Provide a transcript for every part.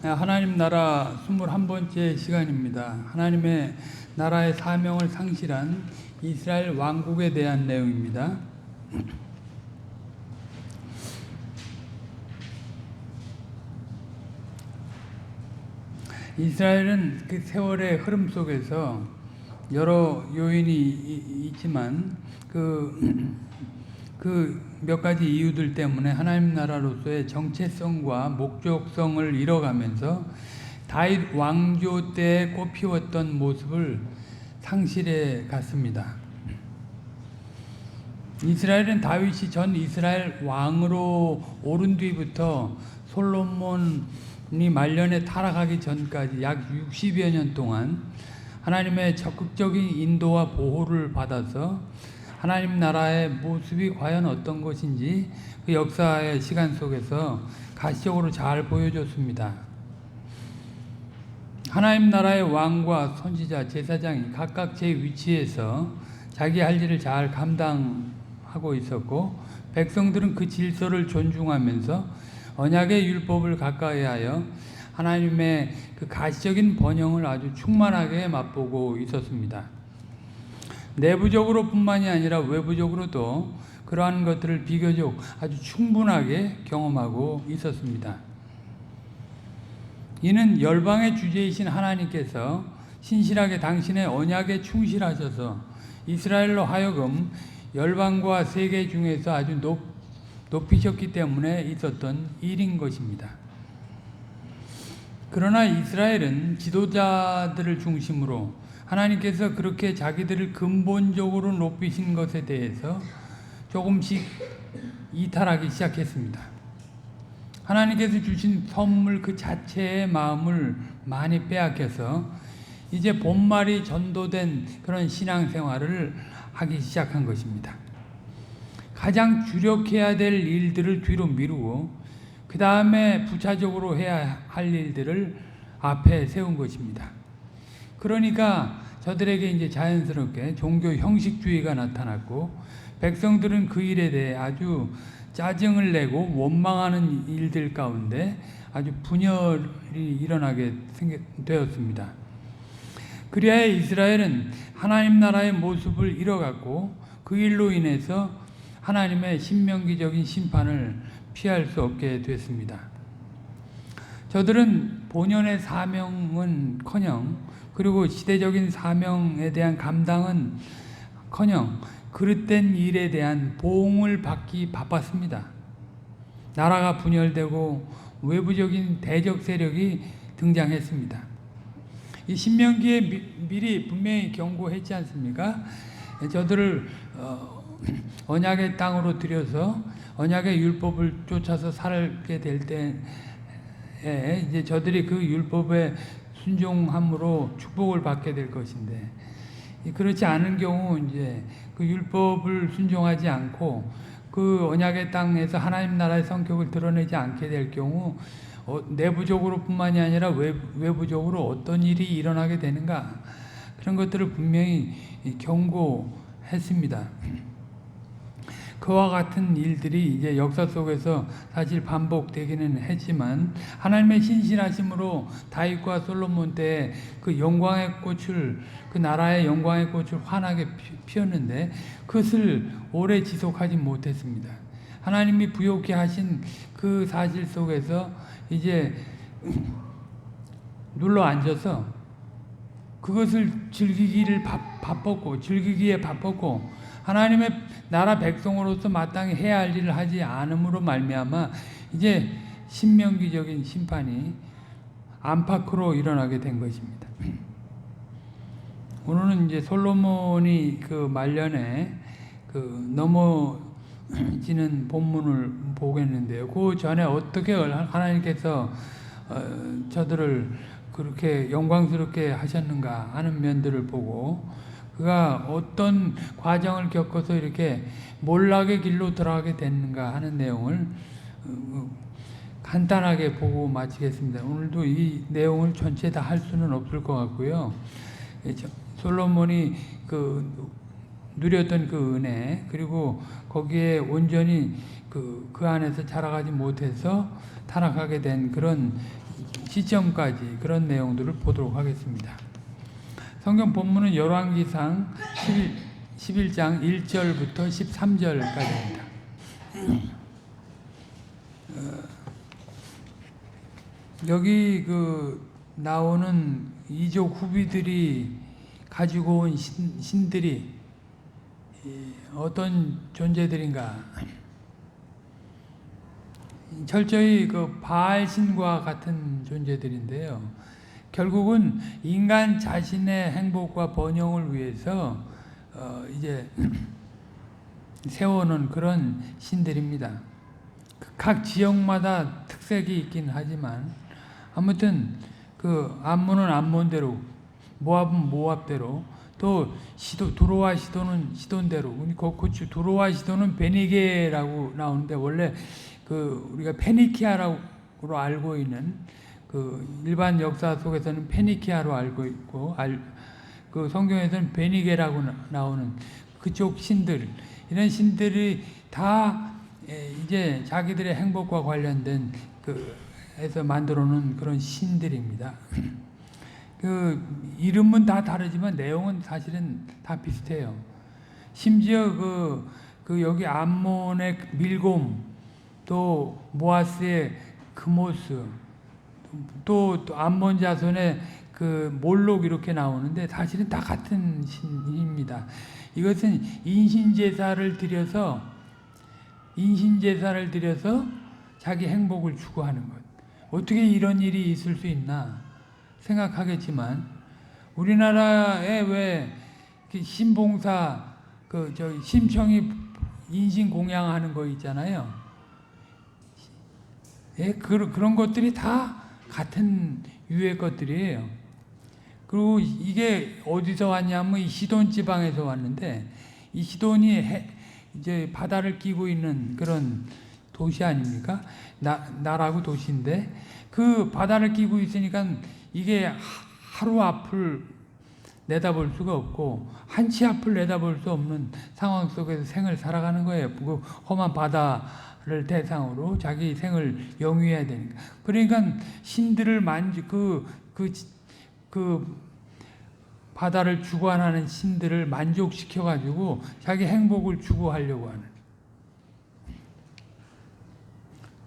하나님 나라 21번째 시간입니다. 하나님의 나라의 사명을 상실한 이스라엘 왕국에 대한 내용입니다. 이스라엘은 그 세월의 흐름 속에서 여러 요인이 있지만 그 몇 가지 이유들 때문에 하나님 나라로서의 정체성과 목적성을 잃어가면서 다윗 왕조 때 꽃피웠던 모습을 상실해 갔습니다. 이스라엘은 다윗이 전 이스라엘 왕으로 오른 뒤부터 솔로몬이 말년에 타락하기 전까지 약 60여 년 동안 하나님의 적극적인 인도와 보호를 받아서 하나님 나라의 모습이 과연 어떤 것인지 그 역사의 시간 속에서 가시적으로 잘 보여줬습니다. 하나님 나라의 왕과 선지자, 제사장이 각각 제 위치에서 자기 할 일을 잘 감당하고 있었고, 백성들은 그 질서를 존중하면서 언약의 율법을 가까이하여 하나님의 그 가시적인 번영을 아주 충만하게 맛보고 있었습니다. 내부적으로 뿐만이 아니라 외부적으로도 그러한 것들을 비교적 아주 충분하게 경험하고 있었습니다. 이는 열방의 주제이신 하나님께서 신실하게 당신의 언약에 충실하셔서 이스라엘로 하여금 열방과 세계 중에서 아주 높이셨기 때문에 있었던 일인 것입니다. 그러나 이스라엘은 지도자들을 중심으로 하나님께서 그렇게 자기들을 근본적으로 높이신 것에 대해서 조금씩 이탈하기 시작했습니다. 하나님께서 주신 선물 그 자체의 마음을 많이 빼앗겨서 이제 본말이 전도된 그런 신앙생활을 하기 시작한 것입니다. 가장 주력해야 될 일들을 뒤로 미루고 그 다음에 부차적으로 해야 할 일들을 앞에 세운 것입니다. 그러니까 저들에게 이제 자연스럽게 종교 형식주의가 나타났고, 백성들은 그 일에 대해 아주 짜증을 내고 원망하는 일들 가운데 아주 분열이 일어나게 되었습니다. 그리하여 이스라엘은 하나님 나라의 모습을 잃어갔고, 그 일로 인해서 하나님의 신명기적인 심판을 피할 수 없게 됐습니다. 저들은 본연의 사명은커녕, 그리고 시대적인 사명에 대한 감당은커녕 그릇된 일에 대한 보응을 받기 바빴습니다. 나라가 분열되고 외부적인 대적 세력이 등장했습니다. 이 신명기에 미리 분명히 경고했지 않습니까? 저들을 언약의 땅으로 들여서 언약의 율법을 쫓아서 살게 될 때에 이제 저들이 그 율법에 순종함으로 축복을 받게 될 것인데, 그렇지 않은 경우 이제 그 율법을 순종하지 않고 그 언약의 땅에서 하나님 나라의 성격을 드러내지 않게 될 경우 내부적으로뿐만이 아니라 외부적으로 어떤 일이 일어나게 되는가, 그런 것들을 분명히 경고했습니다. 그와 같은 일들이 이제 역사 속에서 사실 반복되기는 했지만, 하나님의 신실하심으로 다윗과 솔로몬 때 그 영광의 꽃을, 그 나라의 영광의 꽃을 환하게 피웠는데 그것을 오래 지속하지 못했습니다. 하나님이 부요케 하신 그 사실 속에서 이제 눌러 앉아서 그것을 즐기기에 바빴고 하나님의 나라 백성으로서 마땅히 해야 할 일을 하지 않음으로 말미암아 이제 신명기적인 심판이 안팎으로 일어나게 된 것입니다. 오늘은 이제 솔로몬이 그 말년에 그 넘어지는 본문을 보겠는데요. 그 전에 어떻게 하나님께서 저들을 그렇게 영광스럽게 하셨는가 하는 면들을 보고, 그가 어떤 과정을 겪어서 이렇게 몰락의 길로 들어가게 됐는가 하는 내용을 간단하게 보고 마치겠습니다. 오늘도 이 내용을 전체 다 할 수는 없을 것 같고요. 솔로몬이 누렸던 그 은혜, 그리고 거기에 온전히 그 안에서 자라가지 못해서 타락하게 된 그런 시점까지 그런 내용들을 보도록 하겠습니다. 성경 본문은 열왕기상 11장 1절부터 13절까지입니다. 여기 나오는 이족 후비들이 가지고 온 신들이 어떤 존재들인가? 철저히 바알 신과 같은 존재들인데요. 결국은 인간 자신의 행복과 번영을 위해서 이제 세워놓은 그런 신들입니다. 각 지역마다 특색이 있긴 하지만 아무튼 암몬은 암몬대로, 모압은 모압대로, 또 두로와 시돈은 시돈대로. 두로와 시돈은 베니게라고 나오는데 원래 우리가 페니키아라고 알고 있는 일반 역사 속에서는 페니키아로 알고 있고 성경에서는 베니게라고 나오는 그쪽 신들, 이런 신들이 다 이제 자기들의 행복과 관련된 해서 만들어놓은 그런 신들입니다. 이름은 다 다르지만 내용은 사실은 다 비슷해요. 심지어 여기 암몬의 밀곰, 또 모아스의 그모스, 또 암몬 자손의 몰록 이렇게 나오는데 사실은 다 같은 신입니다. 이것은 인신제사를 드려서 자기 행복을 추구하는 것. 어떻게 이런 일이 있을 수 있나 생각하겠지만 우리나라에 왜 신봉사 심청이 인신 공양하는 거 있잖아요. 예, 그런 것들이 다 같은 유의 것들이에요. 그리고 이게 어디서 왔냐면 이 시돈 지방에서 왔는데, 이 시돈이 이제 바다를 끼고 있는 그런 도시 아닙니까? 나라고 도시인데 그 바다를 끼고 있으니까 이게 하루 앞을 내다볼 수가 없고 한치 앞을 내다볼 수 없는 상황 속에서 생을 살아가는 거예요. 그 험한 바다를 대상으로 자기 생을 영위해야 되니까. 그러니까 신들을 바다를 주관하는 신들을 만족시켜가지고 자기 행복을 추구하려고 하는.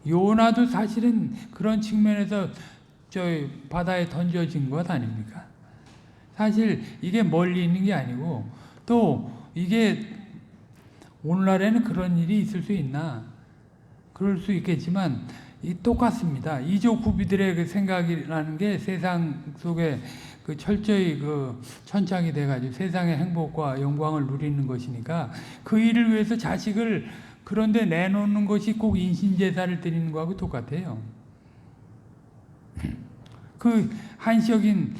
요나도 사실은 그런 측면에서 바다에 던져진 것 아닙니까? 사실 이게 멀리 있는 게 아니고, 또 이게 오늘날에는 그런 일이 있을 수 있나? 그럴 수 있겠지만 똑같습니다. 이족 후비들의 생각이라는 게 세상 속에 철저히 천착이 돼가지고 세상의 행복과 영광을 누리는 것이니까 그 일을 위해서 자식을 그런데 내놓는 것이 꼭 인신제사를 드리는 거하고 똑같아요. 한시적인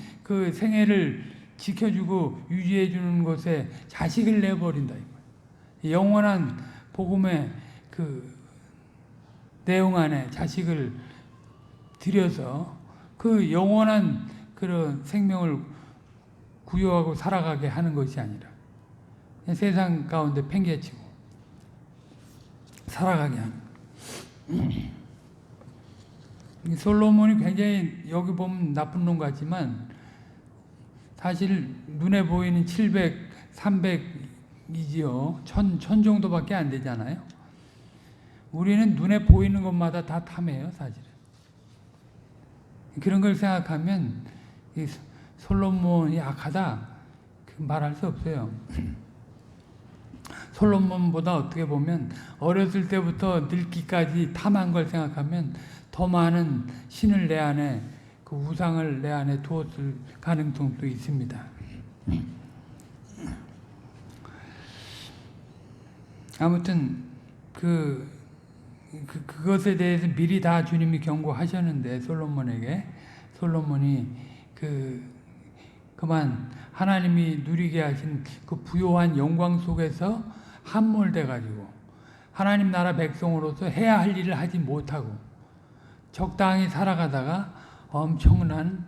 생애를 지켜주고 유지해주는 것에 자식을 내버린다. 영원한 복음의 내용 안에 자식을 들여서 영원한 그런 생명을 구효하고 살아가게 하는 것이 아니라 세상 가운데 팽개치고 살아가게 하는. 솔로몬이 굉장히 여기 보면 나쁜 놈 같지만 사실 눈에 보이는 700, 300이지요. 1000 정도밖에 안 되잖아요. 우리는 눈에 보이는 것마다 다 탐해요, 사실은. 그런 걸 생각하면 솔로몬이 악하다 말할 수 없어요. 솔로몬보다 어떻게 보면 어렸을 때부터 늙기까지 탐한 걸 생각하면 더 많은 신을 내 안에, 우상을 내 안에 두었을 가능성도 있습니다. 아무튼 그것에 대해서 미리 다 주님이 경고하셨는데 솔로몬이 그만 하나님이 누리게 하신 부요한 영광 속에서 함몰돼 가지고 하나님 나라 백성으로서 해야 할 일을 하지 못하고 적당히 살아가다가 엄청난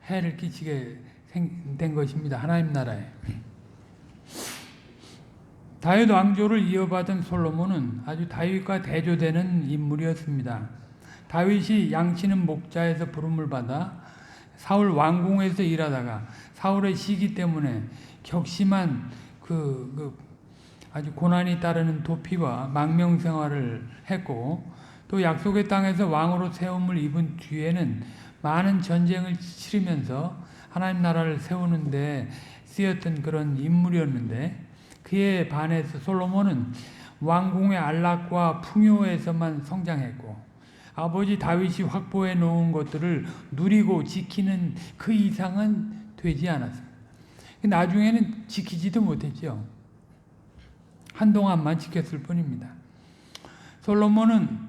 해를 끼치게 된 것입니다. 하나님 나라에. 다윗 왕조를 이어받은 솔로몬은 아주 다윗과 대조되는 인물이었습니다. 다윗이 양치는 목자에서 부름을 받아 사울 왕궁에서 일하다가 사울의 시기 때문에 격심한 아주 고난이 따르는 도피와 망명 생활을 했고, 또 약속의 땅에서 왕으로 세움을 입은 뒤에는 많은 전쟁을 치르면서 하나님 나라를 세우는데 쓰였던 그런 인물이었는데, 그에 반해서 솔로몬은 왕궁의 안락과 풍요에서만 성장했고, 아버지 다윗이 확보해 놓은 것들을 누리고 지키는 그 이상은 되지 않았습니다. 나중에는 지키지도 못했죠. 한동안만 지켰을 뿐입니다. 솔로몬은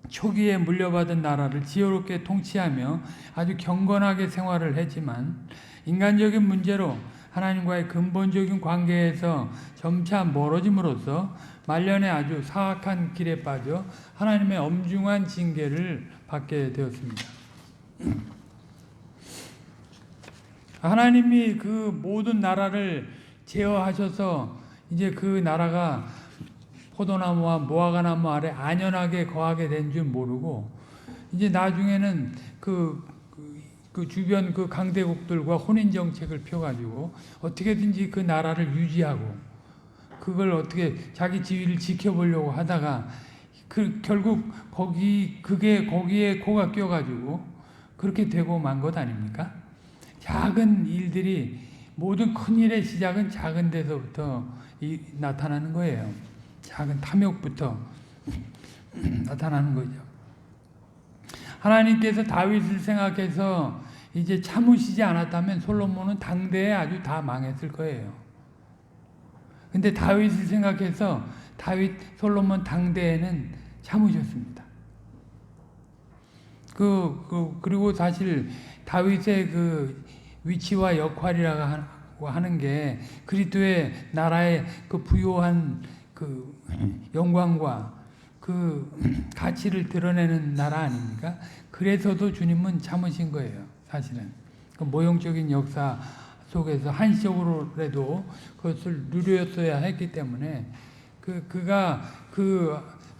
초기에 물려받은 나라를 지혜롭게 통치하며 아주 경건하게 생활을 했지만, 인간적인 문제로 하나님과의 근본적인 관계에서 점차 멀어짐으로써 말년에 아주 사악한 길에 빠져 하나님의 엄중한 징계를 받게 되었습니다. 하나님이 그 모든 나라를 제어하셔서 이제 그 나라가 포도나무와 무화과나무 아래 안연하게 거하게 된 줄 모르고, 이제 나중에는 그 주변 그 강대국들과 혼인 정책을 펴가지고 어떻게든지 그 나라를 유지하고 그걸 어떻게 자기 지위를 지켜보려고 하다가 결국 거기에 코가 껴가지고 그렇게 되고 만 것 아닙니까? 작은 일들이, 모든 큰 일의 시작은 작은 데서부터 나타나는 거예요. 작은 탐욕부터 나타나는 거죠. 하나님께서 다윗을 생각해서 이제 참으시지 않았다면 솔로몬은 당대에 아주 다 망했을 거예요. 근데 다윗을 생각해서 솔로몬 당대에는 참으셨습니다. 그리고 사실 다윗의 그 위치와 역할이라고 하는 게 그리스도의 나라의 그 부요한 그 영광과 그 가치를 드러내는 나라 아닙니까? 그래서도 주님은 참으신 거예요, 사실은. 그 모형적인 역사 속에서 한시적으로라도 그것을 누렸어야 했기 때문에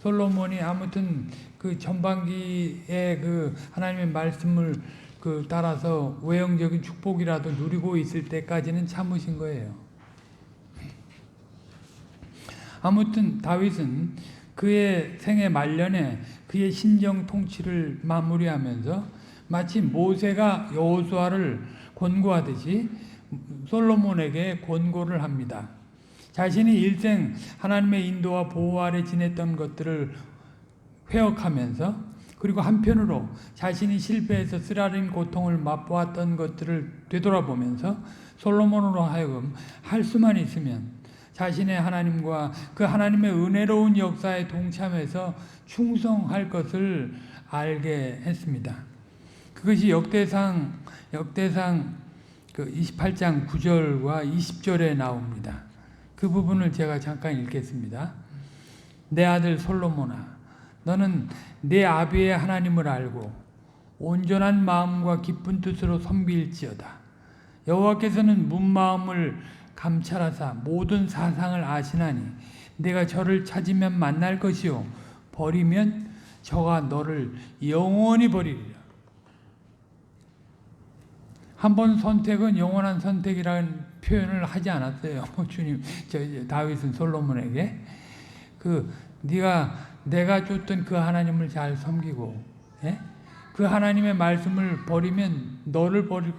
솔로몬이 아무튼 그 전반기에 그 하나님의 말씀을 따라서 외형적인 축복이라도 누리고 있을 때까지는 참으신 거예요. 아무튼 다윗은 그의 생애 말년에 그의 신정 통치를 마무리하면서 마치 모세가 여호수아를 권고하듯이 솔로몬에게 권고를 합니다. 자신이 일생 하나님의 인도와 보호 아래 지냈던 것들을 회억하면서, 그리고 한편으로 자신이 실패해서 쓰라린 고통을 맛보았던 것들을 되돌아보면서 솔로몬으로 하여금 할 수만 있으면 자신의 하나님과 그 하나님의 은혜로운 역사에 동참해서 충성할 것을 알게 했습니다. 그것이 역대상 그 28장 9절과 20절에 나옵니다. 그 부분을 제가 잠깐 읽겠습니다. 내 아들 솔로몬아, 너는 내 아비의 하나님을 알고 온전한 마음과 기쁜 뜻으로 섬길지어다. 여호와께서는 문마음을 감찰하사 모든 사상을 아시나니 내가 저를 찾으면 만날 것이요 버리면 저가 너를 영원히 버리리라. 한 번 선택은 영원한 선택이라는 표현을 하지 않았어요. 주님, 다윗은 솔로몬에게 내가 줬던 그 하나님을 잘 섬기고, 예? 그 하나님의 말씀을 버리면 너를 버릴.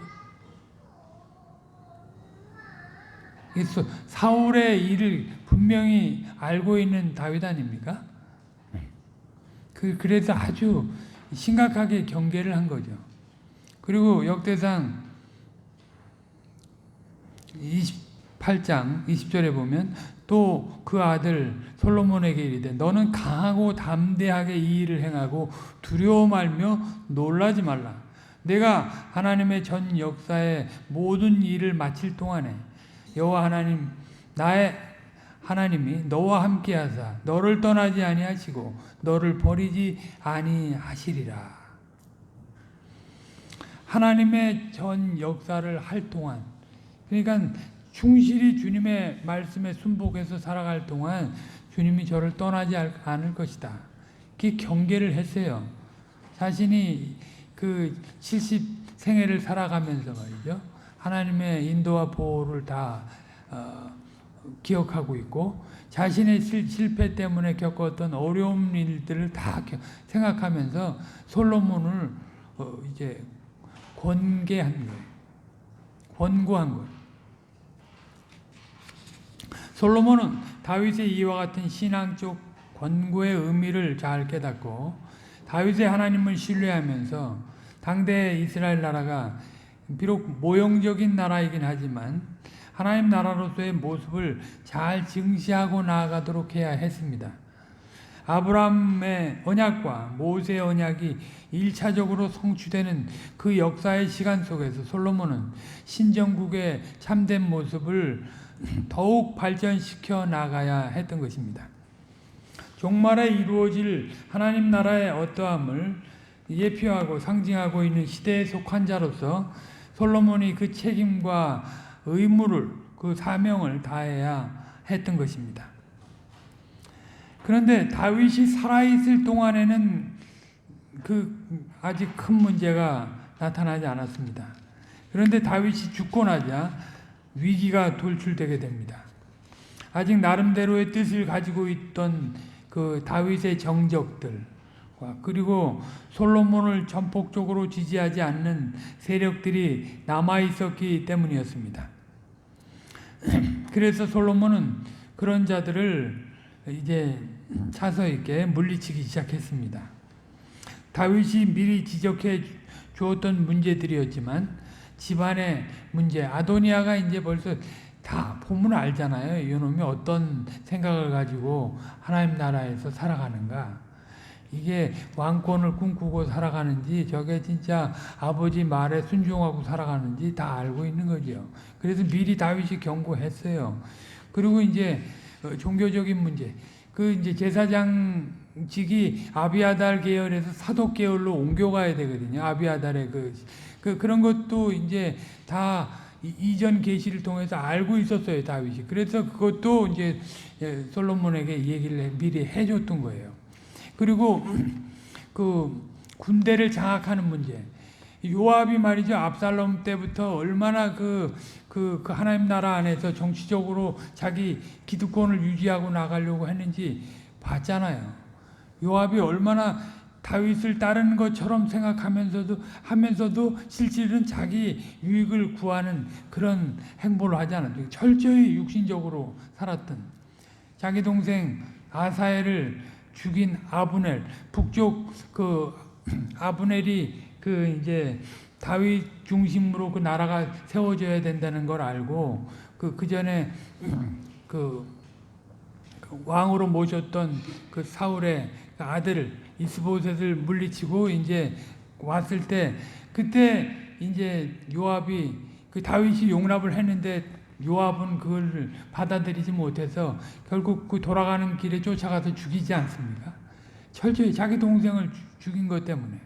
사울의 일을 분명히 알고 있는 다윗 아닙니까? 그래서 아주 심각하게 경계를 한 거죠. 그리고 역대상 28장 20절에 보면 또 그 아들 솔로몬에게 이르되 너는 강하고 담대하게 이 일을 행하고 두려워 말며 놀라지 말라. 내가 하나님의 전 역사의 모든 일을 마칠 동안에 여호와 하나님 나의 하나님이 너와 함께 하사 너를 떠나지 아니하시고 너를 버리지 아니하시리라. 하나님의 전 역사를 할 동안, 그러니까 충실히 주님의 말씀에 순복해서 살아갈 동안 주님이 저를 떠나지 않을 것이다. 그 경계를 했어요. 자신이 그 70생애를 살아가면서 말이죠. 하나님의 인도와 보호를 다 기억하고 있고 자신의 실패 때문에 겪었던 어려운 일들을 다 생각하면서 솔로몬을 이제 권계한 거예요. 권고한 거예요. 솔로몬은 다윗의 이와 같은 신앙적 권고의 의미를 잘 깨닫고 다윗의 하나님을 신뢰하면서 당대 이스라엘 나라가 비록 모형적인 나라이긴 하지만 하나님 나라로서의 모습을 잘 증시하고 나아가도록 해야 했습니다. 아브라함의 언약과 모세의 언약이 1차적으로 성취되는 그 역사의 시간 속에서 솔로몬은 신정국의 참된 모습을 더욱 발전시켜 나가야 했던 것입니다. 종말에 이루어질 하나님 나라의 어떠함을 예표하고 상징하고 있는 시대에 속한 자로서 솔로몬이 그 책임과 의무를, 그 사명을 다해야 했던 것입니다. 그런데 다윗이 살아있을 동안에는 그 아직 큰 문제가 나타나지 않았습니다. 그런데 다윗이 죽고 나자 위기가 돌출되게 됩니다. 아직 나름대로의 뜻을 가지고 있던 그 다윗의 정적들과 그리고 솔로몬을 전폭적으로 지지하지 않는 세력들이 남아있었기 때문이었습니다. 그래서 솔로몬은 그런 자들을 이제 차서 있게 물리치기 시작했습니다. 다윗이 미리 지적해 주었던 문제들이었지만 집안의 문제, 아도니아가 이제 벌써 다 보면 알잖아요. 이놈이 어떤 생각을 가지고 하나님 나라에서 살아가는가. 이게 왕권을 꿈꾸고 살아가는지 저게 진짜 아버지 말에 순종하고 살아가는지 다 알고 있는 거죠. 그래서 미리 다윗이 경고했어요. 그리고 이제 종교적인 문제, 그 이제 제사장직이 아비아달 계열에서 사독 계열로 옮겨가야 되거든요. 아비아달의 그런 것도 이제 다 이전 계시를 통해서 알고 있었어요, 다윗이. 그래서 그것도 이제 솔로몬에게 얘기를 미리 해줬던 거예요. 그리고 그 군대를 장악하는 문제. 요압이 말이죠, 압살롬 때부터 얼마나 그 하나님 나라 안에서 정치적으로 자기 기득권을 유지하고 나가려고 했는지 봤잖아요. 요압이 얼마나 다윗을 따르는 것처럼 하면서도 실질은 자기 유익을 구하는 그런 행보를 하지 않았죠. 철저히 육신적으로 살았던 자기 동생 아사엘을 죽인 아브넬, 북쪽 그 아브넬이 그 이제 다윗 중심으로 그 나라가 세워져야 된다는 걸 알고 그 전에 그 왕으로 모셨던 그 사울의 아들 이스보셋을 물리치고 이제 왔을 때 그때 이제 요압이 그 다윗이 용납을 했는데 요압은 그걸 받아들이지 못해서 결국 그 돌아가는 길에 쫓아가서 죽이지 않습니까? 철저히 자기 동생을 죽인 것 때문에.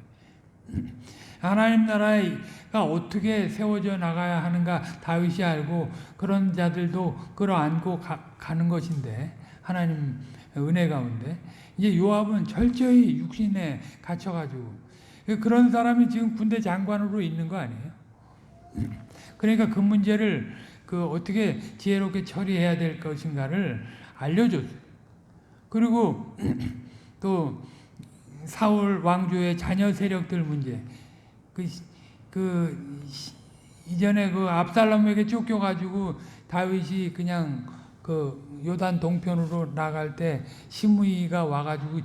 하나님 나라가 어떻게 세워져 나가야 하는가 다윗이 알고 그런 자들도 끌어안고 가는 것인데 하나님 은혜 가운데 이제 요압은 철저히 육신에 갇혀가지고 그런 사람이 지금 군대 장관으로 있는 거 아니에요? 그러니까 그 문제를 어떻게 지혜롭게 처리해야 될 것인가를 알려줬어요. 그리고 또 사울 왕조의 자녀 세력들 문제. 이전에 그 압살롬에게 쫓겨가지고 다윗이 그냥 그 요단 동편으로 나갈 때 시므이가 와가지고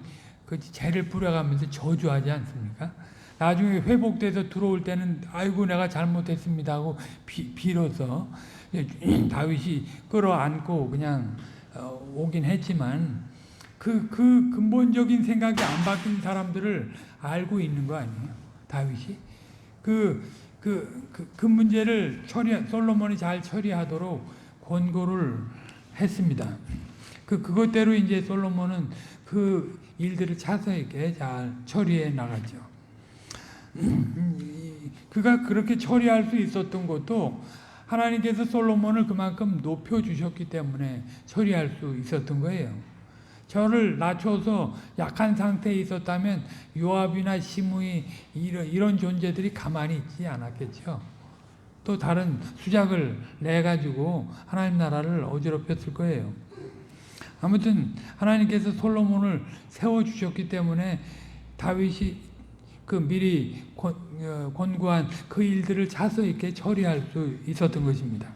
그 죄를 뿌려가면서 저주하지 않습니까? 나중에 회복돼서 들어올 때는 아이고 내가 잘못했습니다 하고 빌어서 다윗이 끌어안고 그냥 오긴 했지만 그 근본적인 생각이 안 바뀐 사람들을 알고 있는 거 아니에요? 다윗이 그 문제를 솔로몬이 잘 처리하도록 권고를 했습니다. 그것대로 이제 솔로몬은 그 일들을 차서 있게 잘 처리해 나가죠. 그가 그렇게 처리할 수 있었던 것도 하나님께서 솔로몬을 그만큼 높여주셨기 때문에 처리할 수 있었던 거예요. 저를 낮춰서 약한 상태에 있었다면 요압이나 시므이 이런 존재들이 가만히 있지 않았겠죠. 또 다른 수작을 내가지고 하나님 나라를 어지럽혔을 거예요. 아무튼 하나님께서 솔로몬을 세워주셨기 때문에 다윗이 그 미리 권고한 그 일들을 차서 있게 처리할 수 있었던 것입니다.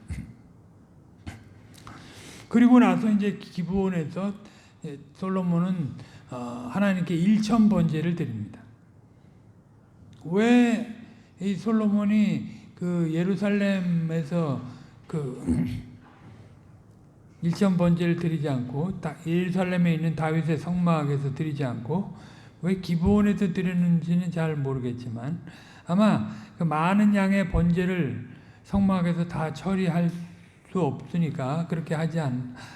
그리고 나서 이제 기브온에서 솔로몬은 하나님께 일천 번제를 드립니다. 왜 이 솔로몬이 그 예루살렘에서 그 일천 번제를 드리지 않고 예루살렘에 있는 다윗의 성막에서 드리지 않고 왜 기브온에서 드리는지는 잘 모르겠지만 아마 그 많은 양의 번제를 성막에서 다 처리할 수 없으니까 그렇게 하지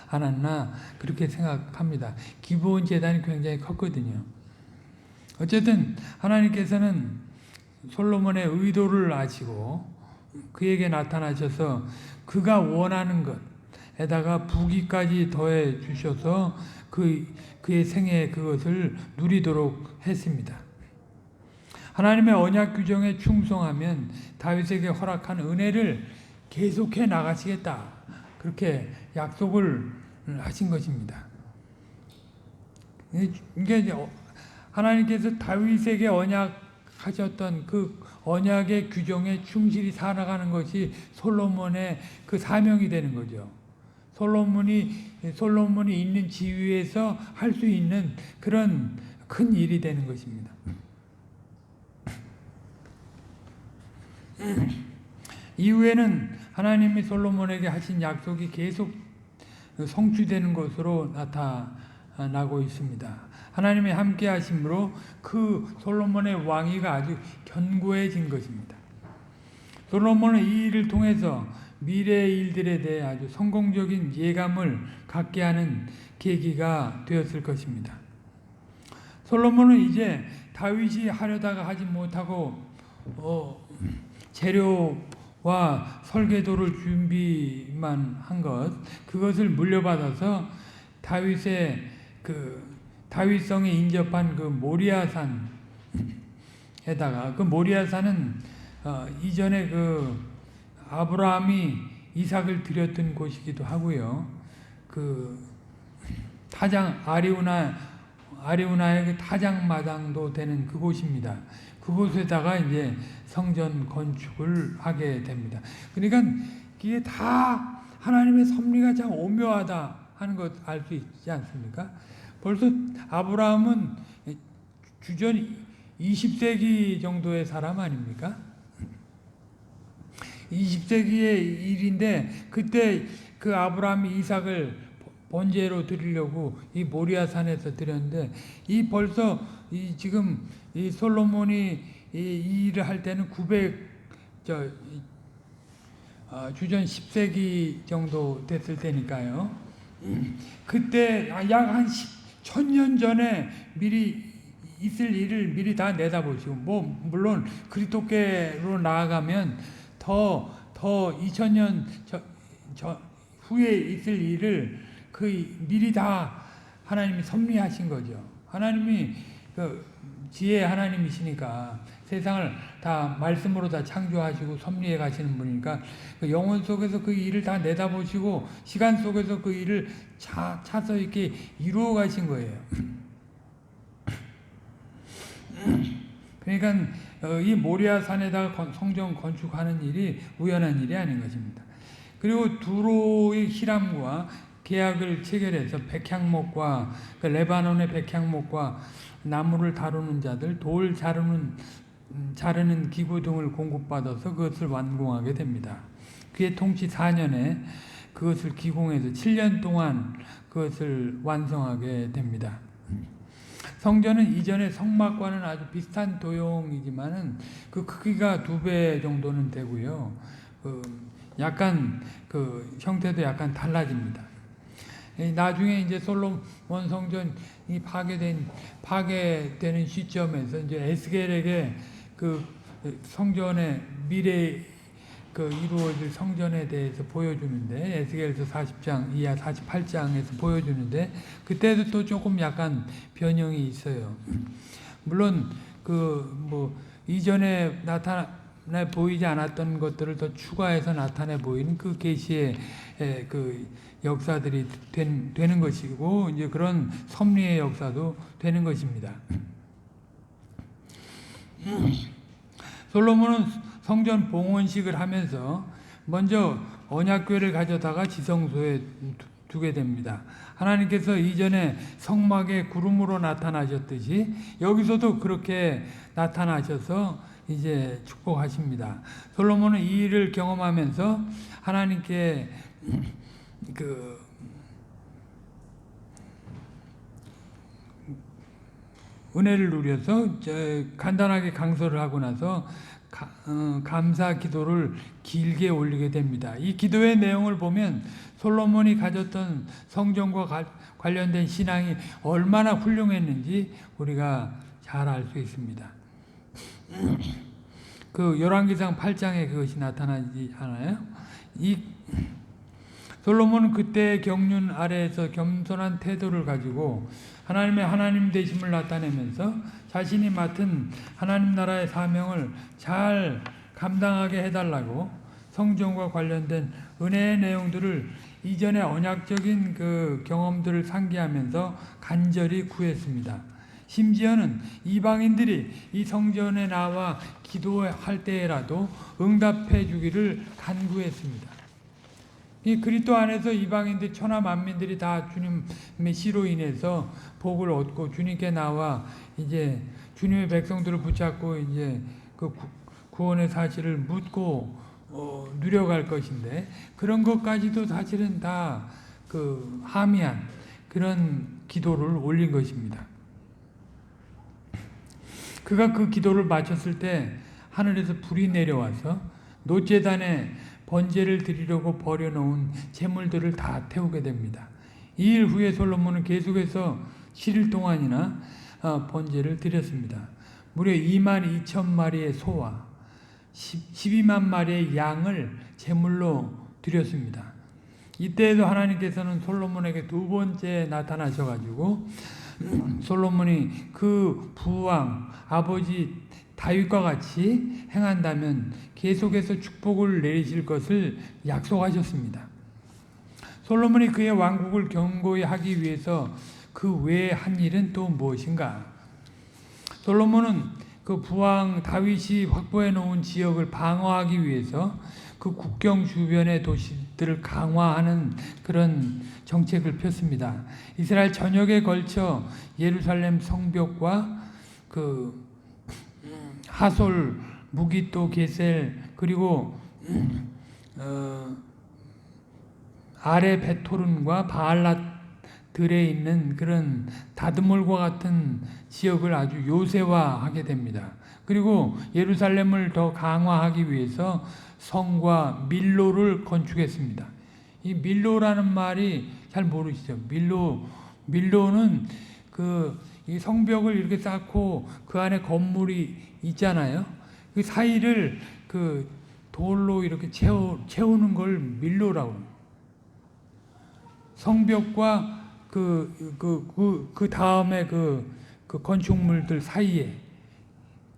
않았나 그렇게 생각합니다. 기브온 제단이 굉장히 컸거든요. 어쨌든 하나님께서는 솔로몬의 의도를 아시고 그에게 나타나셔서 그가 원하는 것에다가 부귀까지 더해 주셔서 그의 생애에 그것을 누리도록 했습니다. 하나님의 언약 규정에 충성하면 다윗에게 허락한 은혜를 계속해 나가시겠다. 그렇게 약속을 하신 것입니다. 이게 하나님께서 다윗에게 언약하셨던 그 언약의 규정에 충실히 살아가는 것이 솔로몬의 그 사명이 되는 거죠. 솔로몬이 있는 지위에서 할 수 있는 그런 큰 일이 되는 것입니다. 이후에는 하나님이 솔로몬에게 하신 약속이 계속 성취되는 것으로 나타나고 있습니다. 하나님의 함께 하심으로 그 솔로몬의 왕위가 아주 견고해진 것입니다. 솔로몬은 이 일을 통해서 미래의 일들에 대해 아주 성공적인 예감을 갖게 하는 계기가 되었을 것입니다. 솔로몬은 이제 다윗이 하려다가 하지 못하고 재료와 설계도를 준비만 한 그것을 물려받아서 다윗성에 인접한 그 모리아산에다가 그 모리아산은 이전에 그 아브라함이 이삭을 드렸던 곳이기도 하고요. 그 타장 아리우나의 그 타장마당도 되는 그곳입니다. 그곳에다가 이제 성전 건축을 하게 됩니다. 그러니까 이게 다 하나님의 섭리가 참 오묘하다 하는 것 알 수 있지 않습니까? 벌써 아브라함은 주전 20세기 정도의 사람 아닙니까? 20세기의 일인데 그때 그 아브라함이 이삭을 번제로 드리려고 이 모리아산에서 드렸는데 벌써 지금 이 솔로몬이 이 일을 할 때는 주전 10세기 정도 됐을 때니까요. 그때 약 한 1000년 전에 미리 있을 일을 미리 다 내다보시고 물론 그리스도께로 나아가면 더 2000년 후에 있을 일을 미리 다 하나님이 섭리하신 거죠. 하나님이 지혜의 하나님이시니까 세상을 다 말씀으로 다 창조하시고 섭리해 가시는 분이니까 영혼 속에서 그 일을 다 내다보시고 시간 속에서 그 일을 차서 이렇게 이루어 가신 거예요. 그러니까 이 모리아산에다가 성전 건축하는 일이 우연한 일이 아닌 것입니다. 그리고 두로의 히람과 계약을 체결해서 백향목과 레바논의 백향목과 나무를 다루는 자들, 돌 자르는 기구 등을 공급받아서 그것을 완공하게 됩니다. 그의 통치 4년에 그것을 기공해서 7년 동안 그것을 완성하게 됩니다. 성전은 이전의 성막과는 아주 비슷한 도형이지만은 그 크기가 2배 정도는 되고요. 약간 형태도 약간 달라집니다. 나중에 이제 솔로몬 성전이 파괴되는 시점에서 이제 에스겔에게 그 성전의 미래 그 이루어질 성전에 대해서 보여주는데 에스겔서 40장 이하 48장에서 보여주는데 그때도 또 조금 약간 변형이 있어요. 물론 그 뭐 이전에 나타내 보이지 않았던 것들을 더 추가해서 나타내 보이는 그 계시의 그 역사들이 되는 것이고 이제 그런 섭리의 역사도 되는 것입니다. 솔로몬은 성전 봉헌식을 하면서 먼저 언약궤를 가져다가 지성소에 두게 됩니다. 하나님께서 이전에 성막에 구름으로 나타나셨듯이 여기서도 그렇게 나타나셔서 이제 축복하십니다. 솔로몬은 이 일을 경험하면서 하나님께 그 은혜를 누려서 간단하게 강설을 하고 나서 감사 기도를 길게 올리게 됩니다. 이 기도의 내용을 보면 솔로몬이 가졌던 성전과 관련된 신앙이 얼마나 훌륭했는지 우리가 잘 알 수 있습니다. 그 열왕기상 8장에 그것이 나타나지 않아요? 이 솔로몬은 그때의 경륜 아래에서 겸손한 태도를 가지고 하나님의 하나님 되심을 나타내면서 자신이 맡은 하나님 나라의 사명을 잘 감당하게 해달라고 성전과 관련된 은혜의 내용들을 이전의 언약적인 그 경험들을 상기하면서 간절히 구했습니다. 심지어는 이방인들이 이 성전에 나와 기도할 때라도 응답해 주기를 간구했습니다. 이 그리스도 안에서 이방인들 천하 만민들이 다 주님의 씨로 인해서 복을 얻고 주님께 나와 이제 주님의 백성들을 붙잡고 이제 그 구원의 사실을 묻고 누려갈 것인데 그런 것까지도 사실은 다 그 함의한 그런 기도를 올린 것입니다. 그가 그 기도를 마쳤을 때 하늘에서 불이 내려와서 노제단에 번제를 드리려고 버려놓은 제물들을 다 태우게 됩니다. 이 일 후에 솔로몬은 계속해서 7일 동안이나 번제를 드렸습니다. 무려 22,000마리의 소와 12만 마리의 양을 제물로 드렸습니다. 이때에도 하나님께서는 솔로몬에게 두 번째 나타나셔가지고 솔로몬이 그 부왕 아버지 다윗과 같이 행한다면 계속해서 축복을 내리실 것을 약속하셨습니다. 솔로몬이 그의 왕국을 견고히 하기 위해서 그 외에 한 일은 또 무엇인가? 솔로몬은 그 부왕 다윗이 확보해 놓은 지역을 방어하기 위해서 그 국경 주변의 도시들을 강화하는 그런 정책을 폈습니다. 이스라엘 전역에 걸쳐 예루살렘 성벽과 그 하솔, 무기또, 게셀 그리고 아레 베토른과 바알랏들에 있는 그런 다드몰과 같은 지역을 아주 요새화하게 됩니다. 그리고 예루살렘을 더 강화하기 위해서 성과 밀로를 건축했습니다. 이 밀로라는 말이 잘 모르시죠? 밀로는 이 성벽을 이렇게 쌓고 그 안에 건물이 있잖아요. 그 사이를 그 돌로 이렇게 채우는 걸 밀로라고 합니다. 성벽과 그 다음에 그 건축물들 사이에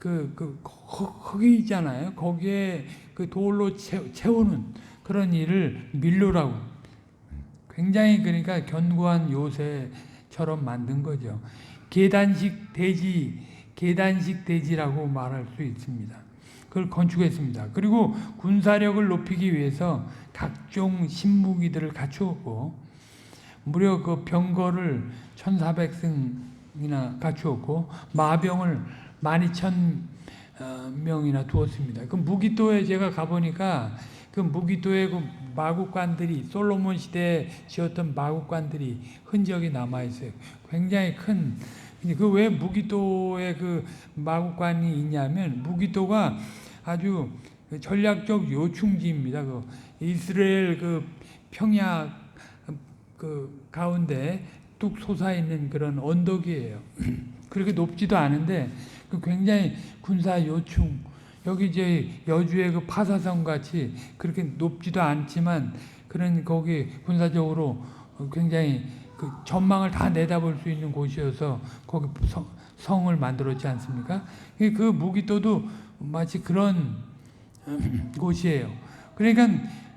흙이 있잖아요. 거기에 그 돌로 채우는 그런 일을 밀로라고. 굉장히 그러니까 견고한 요새처럼 만든 거죠. 계단식 대지라고 말할 수 있습니다. 그걸 건축했습니다. 그리고 군사력을 높이기 위해서 각종 신무기들을 갖추었고, 무려 그 병거를 1,400승이나 갖추었고, 마병을 12,000명이나 두었습니다. 그 무기도에 제가 가보니까 그 무기도에 그 마국관들이 솔로몬 시대에 지었던 마국관들이 흔적이 남아있어요. 굉장히 큰. 그 왜 무기도에 그 마국관이 있냐면 무기도가 아주 전략적 요충지입니다. 그 이스라엘 그 평야 그 가운데 뚝 솟아있는 그런 언덕이에요. 그렇게 높지도 않은데 그 굉장히 군사 여기 이제 여주의 그 파사성 같이 그렇게 높지도 않지만 그런 거기 군사적으로 굉장히 그 전망을 다 내다볼 수 있는 곳이어서 거기 성을 만들었지 않습니까? 그 무기토도 마치 그런 곳이에요. 그러니까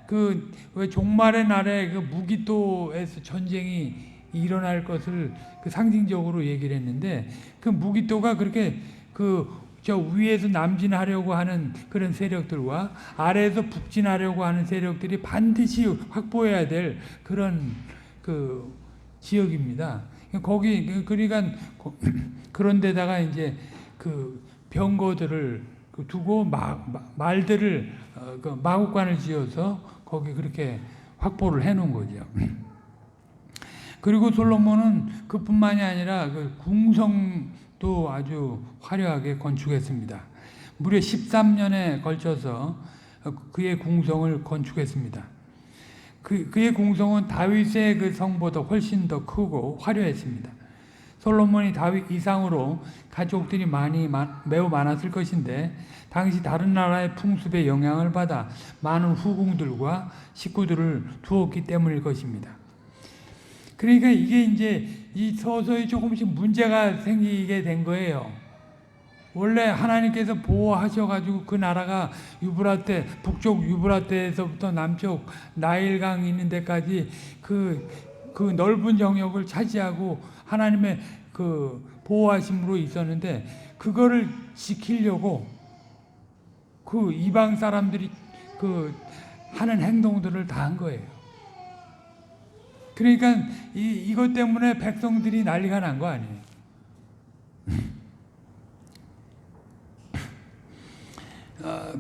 그 왜 종말의 날에 그 무기토에서 전쟁이 일어날 것을 그 상징적으로 얘기를 했는데 그 무기토가 그렇게 그 저 위에서 남진하려고 하는 그런 세력들과 아래에서 북진하려고 하는 세력들이 반드시 확보해야 될 그런 그 지역입니다. 거기 그러니까 그런 데다가 이제 그 병거들을 두고 말들을 그 마국관을 지어서 거기 그렇게 확보를 해놓은 거죠. 그리고 솔로몬은 그뿐만이 아니라 그 궁성도 아주 화려하게 건축했습니다. 무려 13년에 걸쳐서 그의 궁성을 건축했습니다. 그의 궁성은 다윗의 그 성보다 훨씬 더 크고 화려했습니다. 솔로몬이 다윗 이상으로 가족들이 매우 많았을 것인데 당시 다른 나라의 풍습에 영향을 받아 많은 후궁들과 식구들을 두었기 때문일 것입니다. 그러니까 이게 이제 이 서서히 조금씩 문제가 생기게 된 거예요. 원래 하나님께서 보호하셔가지고 그 나라가 유브라테, 북쪽 유브라테에서부터 남쪽 나일강 있는 데까지 그 넓은 영역을 차지하고 하나님의 그 보호하심으로 있었는데 그거를 지키려고 그 이방 사람들이 그 하는 행동들을 다 한 거예요. 그러니까 이것 때문에 백성들이 난리가 난 거 아니에요.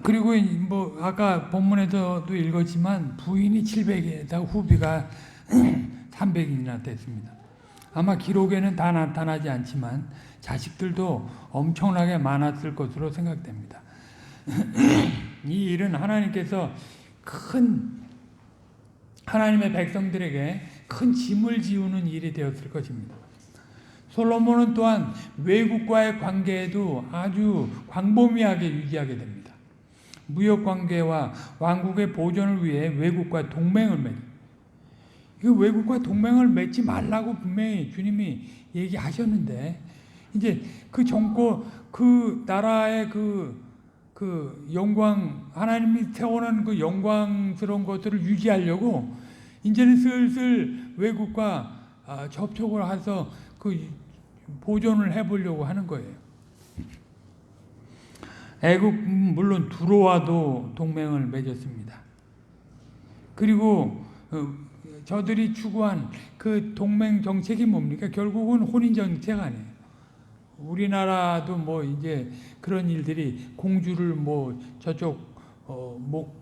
그리고 뭐 아까 본문에서도 읽었지만 부인이 700에다 후비가 300이나 됐습니다. 아마 기록에는 다 나타나지 않지만 자식들도 엄청나게 많았을 것으로 생각됩니다. 이 일은 하나님께서 하나님의 백성들에게 큰 짐을 지우는 일이 되었을 것입니다. 솔로몬은 또한 외국과의 관계에도 아주 광범위하게 유지하게 됩니다. 무역 관계와 왕국의 보존을 위해 외국과 동맹을 맺습니다. 외국과 동맹을 맺지 말라고 분명히 주님이 얘기하셨는데 이제 그 정권 그 나라의 그 영광 하나님이 세워놓은 그 영광스러운 것들을 유지하려고 이제는 슬슬 외국과 접촉을 해서 그 보존을 해보려고 하는 거예요. 애국 물론 두로와도 동맹을 맺었습니다. 그리고 저들이 추구한 그 동맹 정책이 뭡니까? 결국은 혼인 정책 아니에요. 우리나라도 뭐 이제 그런 일들이 공주를 뭐 저쪽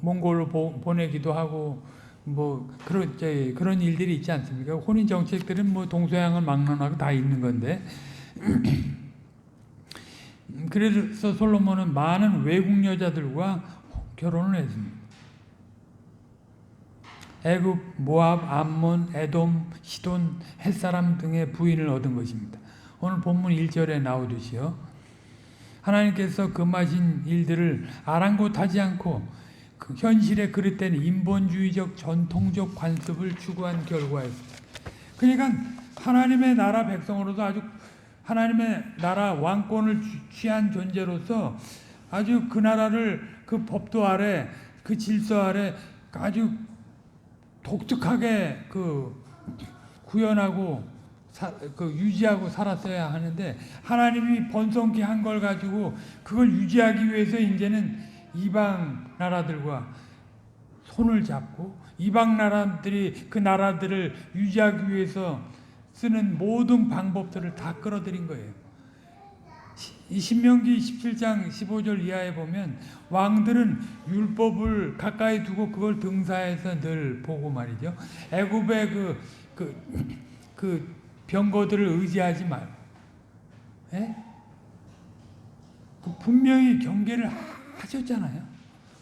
몽골로 보내기도 하고 뭐 그런 일들이 있지 않습니까? 혼인 정책들은 뭐 동서양을 막론하고 다 있는 건데 그래서 솔로몬은 많은 외국 여자들과 결혼을 했습니다. 애굽, 모압, 암몬, 에돔, 시돈, 햇사람 등의 부인을 얻은 것입니다. 오늘 본문 1절에 나오듯이요. 하나님께서 금하신 일들을 아랑곳하지 않고 그 현실에 그릇된 인본주의적 전통적 관습을 추구한 결과였습니다. 그러니까 하나님의 나라 백성으로서 아주 하나님의 나라 왕권을 취한 존재로서 아주 그 나라를 그 법도 아래 그 질서 아래 아주 독특하게 구현하고 유지하고 살았어야 하는데 하나님이 번성케 한 걸 가지고 그걸 유지하기 위해서 이제는 이방 나라들과 손을 잡고 이방 나라들이 그 나라들을 유지하기 위해서 쓰는 모든 방법들을 다 끌어들인 거예요. 이 신명기 17장 15절 이하에 보면 왕들은 율법을 가까이 두고 그걸 등사해서 늘 보고 말이죠. 애굽의 그 병거들을 의지하지 말고, 분명히 경계를 하셨잖아요.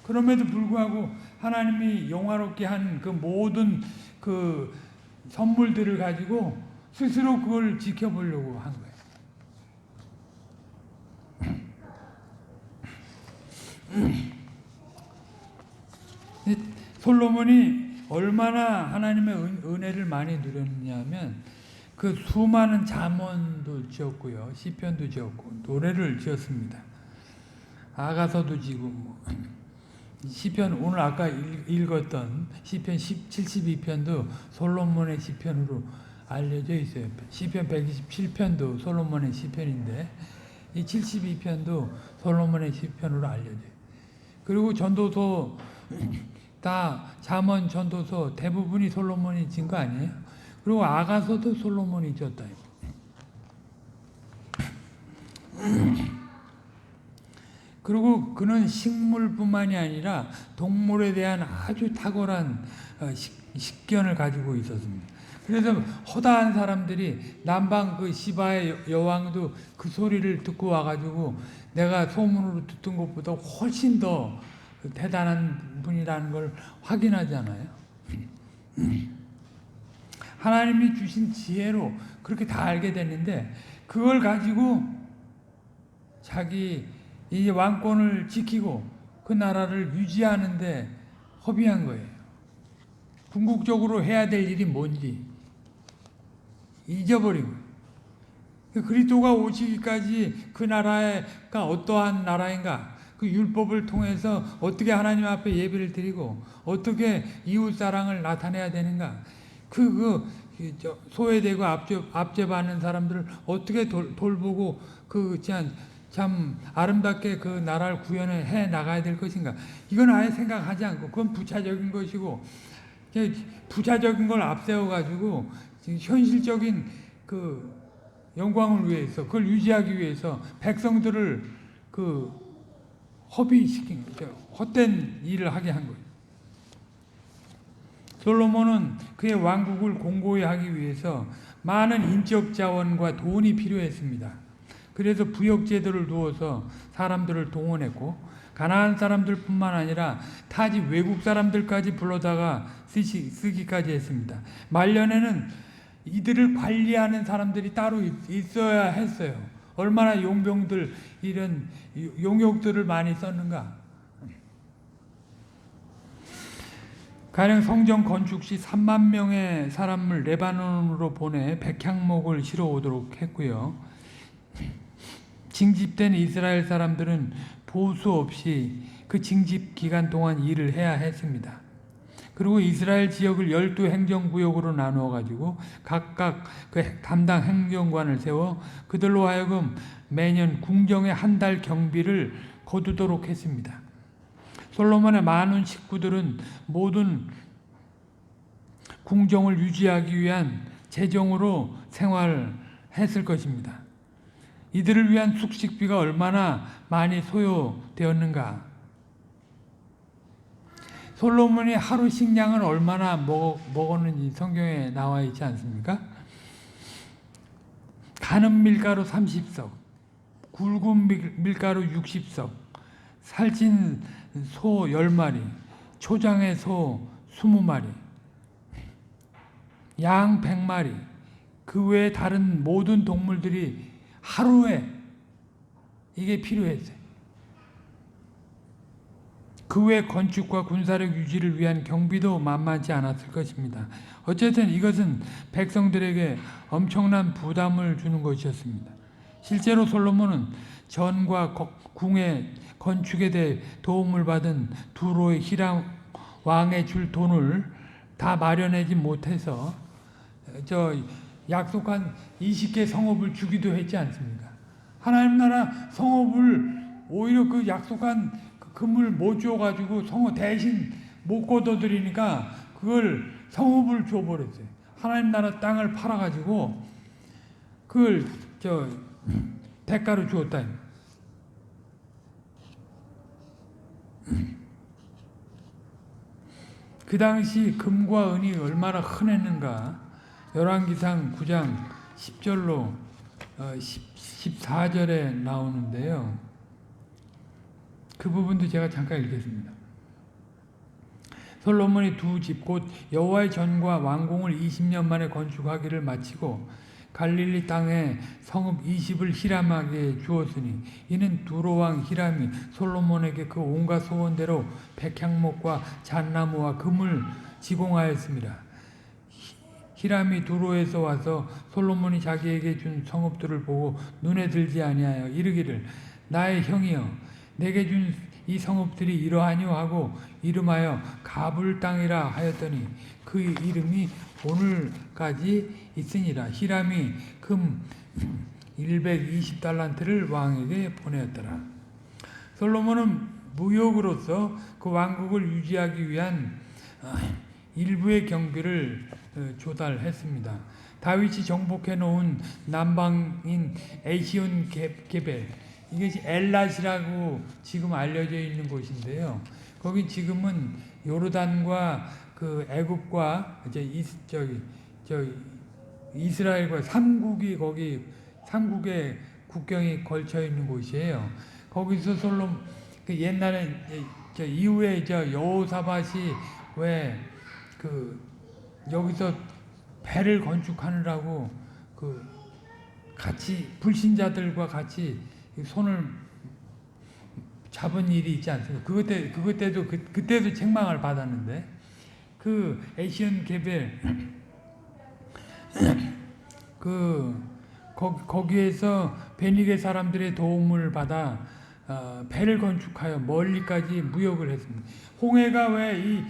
그럼에도 불구하고 하나님이 영화롭게 한 그 모든 그 선물들을 가지고 스스로 그걸 지켜보려고 한 거예요. 솔로몬이 얼마나 하나님의 은혜를 많이 누렸냐면 그 수많은 잠언도 지었고요, 시편도 지었고 노래를 지었습니다. 아가서도 지고 뭐. 시편 오늘 아까 읽었던 시편 72편도 솔로몬의 시편으로 알려져 있어요. 시편 127편도 솔로몬의 시편인데 이 72편도 솔로몬의 시편으로 알려져요. 그리고 전도서 다 잠언 전도서 대부분이 솔로몬이 진 거 아니에요? 그리고 아가서도 솔로몬이 지었다. 그리고 그는 식물뿐만이 아니라 동물에 대한 아주 탁월한 식견을 가지고 있었습니다. 그래서 허다한 사람들이 남방 그 시바의 여왕도 그 소리를 듣고 와가지고 내가 소문으로 듣던 것보다 훨씬 더 대단한 분이라는 걸 확인하잖아요. 하나님이 주신 지혜로 그렇게 다 알게 됐는데 그걸 가지고 자기 이 왕권을 지키고 그 나라를 유지하는데 허비한 거예요. 궁극적으로 해야 될 일이 뭔지 잊어버리고 그리스도가 오시기까지 그 나라가 어떠한 나라인가, 그 율법을 통해서 어떻게 하나님 앞에 예배를 드리고 어떻게 이웃 사랑을 나타내야 되는가, 소외되고 압제받는 사람들을 어떻게 돌보고 참 아름답게 그 나라를 구현해 나가야 될 것인가, 이건 아예 생각하지 않고 그건 부차적인 것이고, 부차적인 걸 앞세워가지고 현실적인 그 영광을 위해서, 그걸 유지하기 위해서 백성들을 그 허비시킨 거죠. 헛된 일을 하게 한 거예요. 솔로몬은 그의 왕국을 공고히 하기 위해서 많은 인적 자원과 돈이 필요했습니다. 그래서 부역제도를 두어서 사람들을 동원했고 가나안 사람들뿐만 아니라 타지 외국 사람들까지 불러다가 쓰기까지 했습니다. 말년에는 이들을 관리하는 사람들이 따로 있어야 했어요. 얼마나 용병들 이런 용역들을 많이 썼는가. 가령 성전 건축 시 3만 명의 사람을 레바논으로 보내 백향목을 실어 오도록 했고요. 징집된 이스라엘 사람들은 보수 없이 그 징집 기간 동안 일을 해야 했습니다. 그리고 이스라엘 지역을 12행정구역으로 나누어 가지고 각각 그 담당 행정관을 세워 그들로 하여금 매년 궁정의 한 달 경비를 거두도록 했습니다. 솔로몬의 많은 식구들은 모든 궁정을 유지하기 위한 재정으로 생활했을 것입니다. 이들을 위한 숙식비가 얼마나 많이 소요되었는가. 솔로몬이 하루 식량을 얼마나 먹었는지 성경에 나와 있지 않습니까? 가는 밀가루 30석, 굵은 밀가루 60석, 살찐 소 10마리, 초장의 소 20마리, 양 100마리, 그 외에 다른 모든 동물들이 하루에 이게 필요했어요. 그 외 건축과 군사력 유지를 위한 경비도 만만치 않았을 것입니다. 어쨌든 이것은 백성들에게 엄청난 부담을 주는 것이었습니다. 실제로 솔로몬은 전과 궁의 건축에 대해 도움을 받은 두로의 히람 왕에 줄 돈을 다 마련하지 못해서 약속한 20개 성읍을 주기도 했지 않습니까? 하나님 나라 성읍을 오히려 그 약속한 금을 못 줘가지고 성읍 대신 못 거둬들이니까 그걸 성읍을 줘버렸어요. 하나님 나라 땅을 팔아가지고 그걸 대가로 주었다. 그 당시 금과 은이 얼마나 흔했는가. 열왕기상 9장 10절로 14절에 나오는데요. 그 부분도 제가 잠깐 읽겠습니다. 솔로몬이 두 집 곧 여호와의 전과 왕궁을 20년 만에 건축하기를 마치고 갈릴리 땅에 성읍 20을 히람에게 주었으니 이는 두로 왕 히람이 솔로몬에게 그 온갖 소원대로 백향목과 잣나무와 금을 지공하였습니다. 히람이 두로에서 와서 솔로몬이 자기에게 준 성읍들을 보고 눈에 들지 아니하여 이르기를 나의 형이여 내게 준 이 성읍들이 이러하니요 하고 이름하여 가불 땅이라 하였더니 그 이름이 오늘까지 있으니라. 히람이 금 120달란트를 왕에게 보내었더라. 솔로몬은 무역으로서 그 왕국을 유지하기 위한 일부의 경비를 조달했습니다. 다윗이 정복해 놓은 남방인 에시온 게벨, 이것이 엘랏이라고 지금 알려져 있는 곳인데요. 거기 지금은 요르단과 그 애굽과 이스라엘과 삼국이 거기 삼국의 국경이 걸쳐 있는 곳이에요. 거기서 그 옛날에 이후에 여호사밧이 왜 그 여기서 배를 건축하느라고 그 같이 불신자들과 같이 손을 잡은 일이 있지 않습니까? 그때도 책망을 받았는데 그 에시온 게벨 거기에서 베니게 사람들의 도움을 받아 배를 건축하여 멀리까지 무역을 했습니다. 홍해가 왜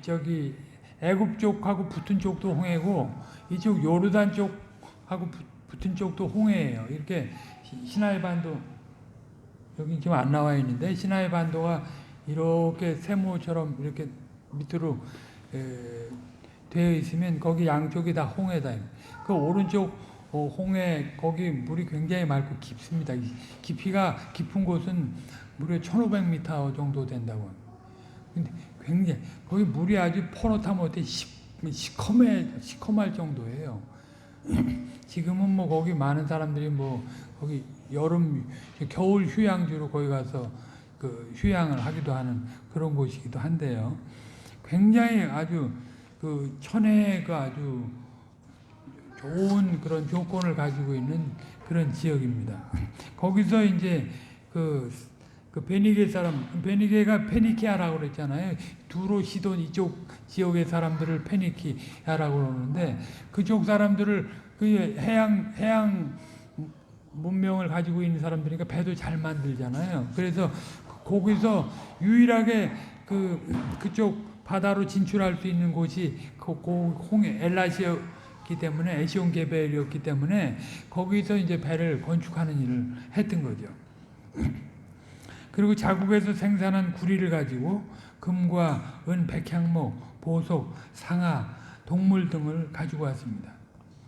저기 애굽 쪽하고 붙은 쪽도 홍해고 이쪽 요르단 쪽하고 붙은 쪽도 홍해예요. 이렇게 시나이 반도 여기 지금 안 나와 있는데 시나이 반도가 이렇게 세모처럼 이렇게 밑으로 되어 있으면 거기 양쪽이 다 홍해다. 그 오른쪽 홍해 거기 물이 굉장히 맑고 깊습니다. 깊이가 깊은 곳은 무려 1,500m 정도 된다고 합니다. 근데 굉장히 거기 물이 아주 포렇다 못해 시커멀 정도예요. 지금은 뭐 거기 많은 사람들이 뭐 거기 겨울 휴양지로 거기 가서 그 휴양을 하기도 하는 그런 곳이기도 한데요. 굉장히 아주 그 천혜가 아주 좋은 그런 조건을 가지고 있는 그런 지역입니다. 거기서 이제 그 베니게 사람, 베니게가 페니키아라고 그랬잖아요. 두로 시돈 이쪽 지역의 사람들을 페니키아라고 그러는데 그쪽 사람들을 그 해양 문명을 가지고 있는 사람들이니까 배도 잘 만들잖아요. 그래서 거기서 유일하게 그쪽 바다로 진출할 수 있는 곳이 홍해 엘라시였기 때문에 에시온 게벨이었기 때문에 거기서 이제 배를 건축하는 일을 했던 거죠. 그리고 자국에서 생산한 구리를 가지고 금과 은, 백향목, 보석, 상아, 동물 등을 가지고 왔습니다.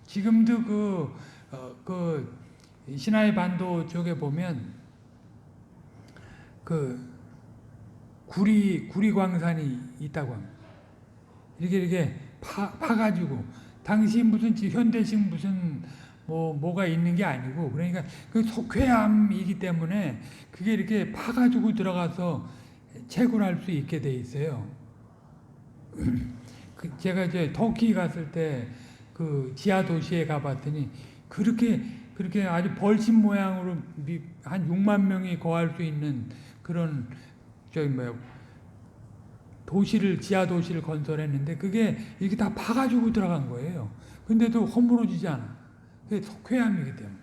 지금도 그 시나이 반도 쪽에 보면 그 구리 광산이 있다고 합니다. 이렇게 파가지고 당시 무슨 현대식 무슨 뭐가 있는 게 아니고 그러니까 그 석회암이기 때문에 그게 이렇게 파가지고 들어가서 채굴할 수 있게 돼 있어요. 제가 이제 터키 갔을 때 그 지하 도시에 가봤더니 그렇게 아주 벌집 모양으로 한 6만 명이 거할 수 있는 그런 지하 도시를 건설했는데 그게 이렇게 다 파가지고 들어간 거예요. 근데도 허물어지지 않아. 그게 석회암이기 때문에.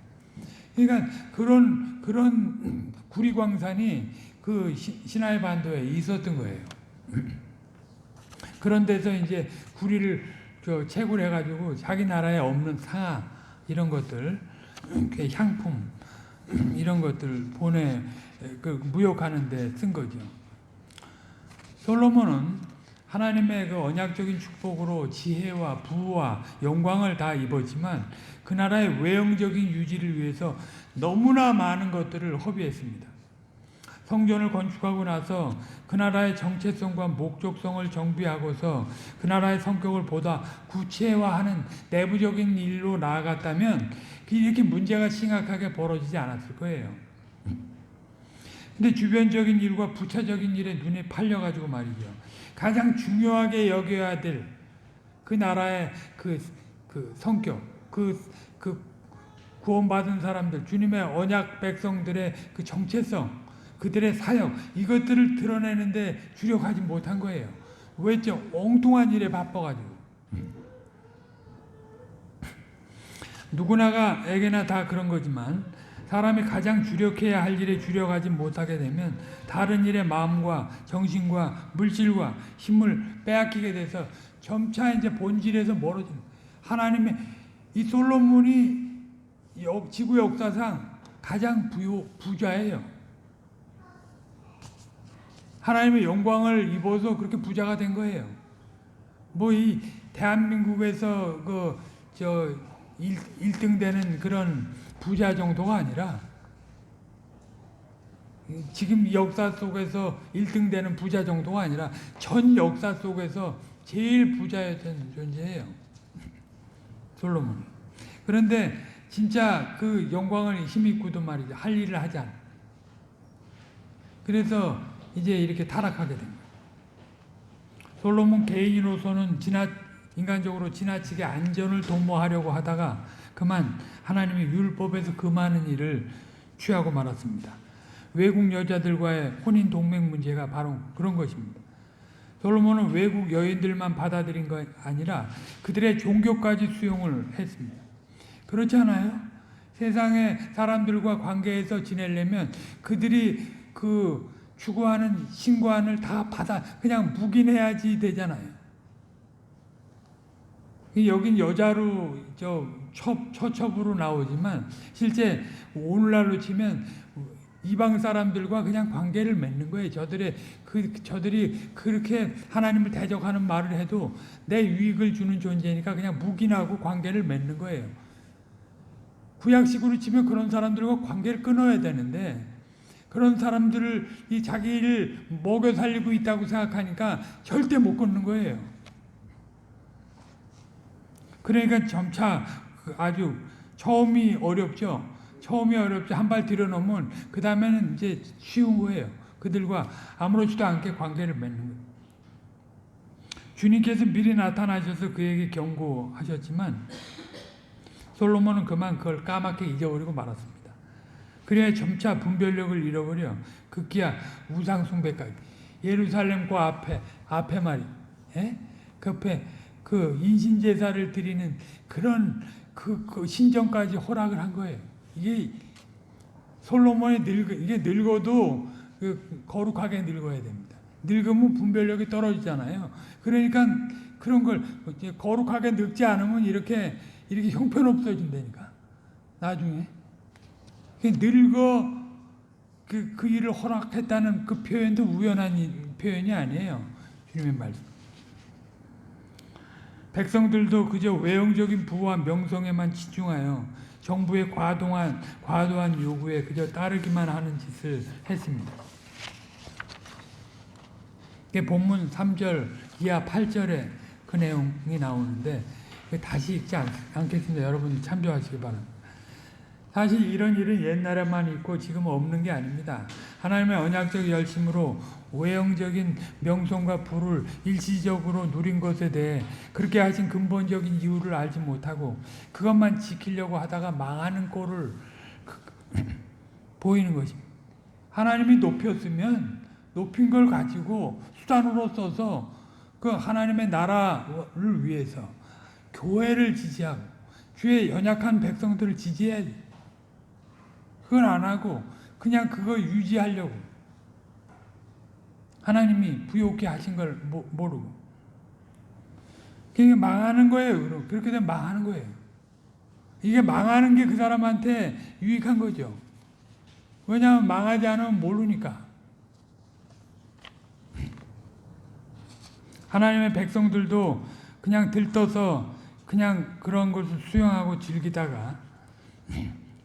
그러니까 그런 구리광산이 그 시나이 반도에 있었던 거예요. 그런 데서 이제 구리를 채굴해가지고 자기 나라에 없는 상아 이런 것들, 향품 이런 것들 무역하는 데 쓴 거죠. 솔로몬은 하나님의 그 언약적인 축복으로 지혜와 부와 영광을 다 입었지만 그 나라의 외형적인 유지를 위해서 너무나 많은 것들을 허비했습니다. 성전을 건축하고 나서 그 나라의 정체성과 목적성을 정비하고서 그 나라의 성격을 보다 구체화하는 내부적인 일로 나아갔다면 이렇게 문제가 심각하게 벌어지지 않았을 거예요. 근데 주변적인 일과 부차적인 일에 눈에 팔려가지고 말이죠. 가장 중요하게 여겨야 될 그 나라의 그 성격, 그 구원받은 사람들, 주님의 언약 백성들의 그 정체성, 그들의 사역, 이것들을 드러내는데 주력하지 못한 거예요. 왜죠? 엉뚱한 일에 바빠가지고. 누구나에게나 다 그런 거지만 사람이 가장 주력해야 할 일에 주력하지 못하게 되면 다른 일에 마음과 정신과 물질과 힘을 빼앗기게 돼서 점차 이제 본질에서 멀어지는. 하나님의 이 솔로몬이 지구 역사상 가장 부자예요. 하나님의 영광을 입어서 그렇게 부자가 된 거예요. 뭐 이 대한민국에서 1등 되는 그런 부자 정도가 아니라 지금 역사 속에서 1등 되는 부자 정도가 아니라 전 역사 속에서 제일 부자였던 존재예요. 솔로몬이. 그런데 진짜 그 영광을 힘입고도 말이죠. 할 일을 하지 않아. 그래서 이제 이렇게 타락하게 된 거예요. 솔로몬 개인으로서는 인간적으로 지나치게 안전을 도모하려고 하다가 그만 하나님의 율법에서 그 많은 일을 취하고 말았습니다. 외국 여자들과의 혼인 동맹 문제가 바로 그런 것입니다. 솔로몬은 외국 여인들만 받아들인 것 아니라 그들의 종교까지 수용을 했습니다. 그렇지 않아요? 세상의 사람들과 관계에서 지내려면 그들이 그 추구하는 신관을 다 그냥 묵인해야지 되잖아요. 여긴 여자로 처첩으로 나오지만 실제 오늘날로 치면 이방 사람들과 그냥 관계를 맺는 거예요. 저들이 그렇게 하나님을 대적하는 말을 해도 내 유익을 주는 존재니까 그냥 묵인하고 관계를 맺는 거예요. 구약식으로 치면 그런 사람들과 관계를 끊어야 되는데 그런 사람들을 자기를 먹여 살리고 있다고 생각하니까 절대 못 끊는 거예요. 그러니까 점차 아주 처음이 어렵죠. 한 발 들여놓으면 그 다음에는 이제 쉬운 거예요. 그들과 아무렇지도 않게 관계를 맺는 거예요. 주님께서 미리 나타나셔서 그에게 경고하셨지만 솔로몬은 그만 그걸 까맣게 잊어버리고 말았습니다. 그래야 점차 분별력을 잃어버려 급기야 우상 숭배까지. 예루살렘 그 앞에 말이, 그 앞에 그 인신 제사를 드리는 그런 그 신정까지 허락을 한 거예요. 이게 솔로몬이 늙어도 거룩하게 늙어야 됩니다. 늙으면 분별력이 떨어지잖아요. 그러니까 그런 걸 거룩하게 늙지 않으면 이렇게 형편없어진다니까. 나중에 늙어 그 일을 허락했다는 그 표현도 우연한 표현이 아니에요. 주님의 말씀. 백성들도 그저 외형적인 부와 명성에만 집중하여 정부의 과도한 요구에 그저 따르기만 하는 짓을 했습니다. 본문 3절 이하 8절에 그 내용이 나오는데 다시 읽지 않겠습니다. 여러분 참조하시기 바랍니다. 사실 이런 일은 옛날에만 있고 지금은 없는 게 아닙니다. 하나님의 언약적 열심으로 외형적인 명성과 부를 일시적으로 누린 것에 대해 그렇게 하신 근본적인 이유를 알지 못하고 그것만 지키려고 하다가 망하는 꼴을 보이는 것입니다. 하나님이 높였으면 높인 걸 가지고 수단으로 써서 그 하나님의 나라를 위해서 교회를 지지하고 주의 연약한 백성들을 지지해야지. 그걸 안 하고 그냥 그거 유지하려고 하나님이 부요케 하신 걸 모르고 그게 망하는 거예요. 그렇게 되면 망하는 거예요. 이게 망하는 게 그 사람한테 유익한 거죠. 왜냐하면 망하지 않으면 모르니까. 하나님의 백성들도 그냥 들떠서 그냥 그런 것을 수용하고 즐기다가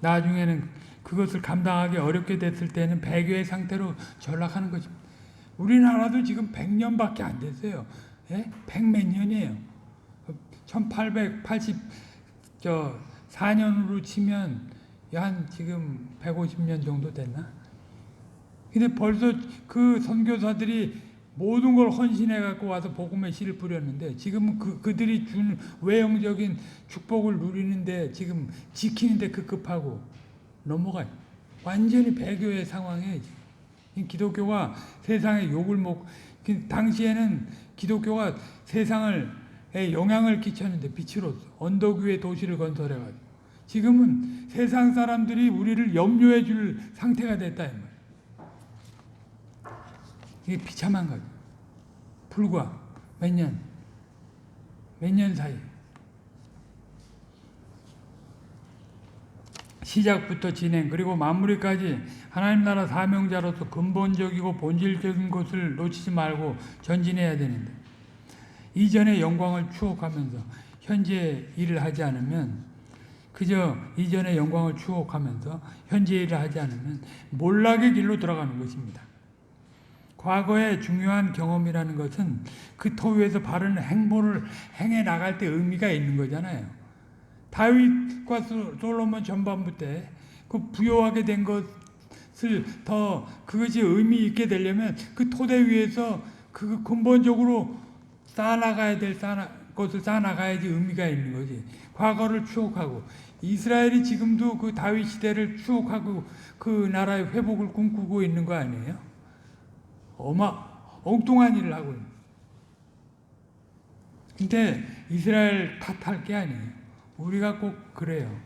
나중에는 그것을 감당하기 어렵게 됐을 때는 배교의 상태로 전락하는 거죠. 우리나라도 지금 100년밖에 안 됐어요. 100몇 년이에요. 1884년으로 치면 한 지금 150년 정도 됐나? 근데 벌써 그 선교사들이 모든 걸 헌신해 갖고 와서 복음의 씨를 뿌렸는데 지금은 그들이 준 외형적인 축복을 누리는데 지금 지키는데 급급하고 넘어가요. 완전히 배교의 상황이에요. 지금. 기독교가 세상에 욕을 먹고 당시에는 기독교가 세상에 영향을 끼쳤는데 빛으로서 언덕 위에 도시를 건설해가지고 지금은 세상 사람들이 우리를 염려해 줄 상태가 됐다 이 말이에요. 이게 비참한 거죠. 불과 몇 년 사이. 시작부터 진행 그리고 마무리까지 하나님 나라 사명자로서 근본적이고 본질적인 것을 놓치지 말고 전진해야 되는데 이전의 영광을 추억하면서 현재 일을 하지 않으면 그저 이전의 영광을 추억하면서 현재 일을 하지 않으면 몰락의 길로 들어가는 것입니다. 과거의 중요한 경험이라는 것은 그 토 위에서 바른 행보를 행해 나갈 때 의미가 있는 거잖아요. 다윗과 솔로몬 전반부 때 그 부여하게 된 것을 더 그것이 의미 있게 되려면 그 토대 위에서 그 근본적으로 쌓아나가야 될 것을 쌓아나가야지 의미가 있는 거지. 과거를 추억하고 이스라엘이 지금도 그 다윗 시대를 추억하고 그 나라의 회복을 꿈꾸고 있는 거 아니에요? 엉뚱한 일을 하고 있는. 근데 이스라엘 탓할 게 아니에요. 우리가 꼭 그래요.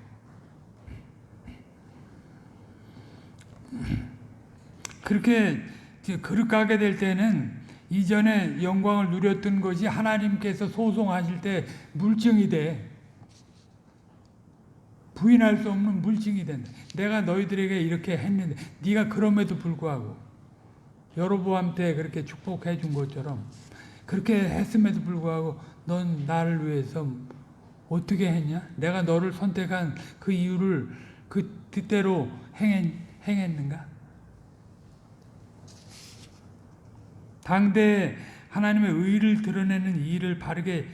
그렇게 그릇 가게 될 때는 이전에 영광을 누렸던 것이 하나님께서 소송하실 때 물증이 돼. 부인할 수 없는 물증이 된다. 내가 너희들에게 이렇게 했는데 네가 그럼에도 불구하고 여로보암 때 그렇게 축복해 준 것처럼 그렇게 했음에도 불구하고 넌 나를 위해서 어떻게 했냐? 내가 너를 선택한 그 이유를 그 뜻대로 행했는가? 당대 하나님의 의를 드러내는 일을 바르게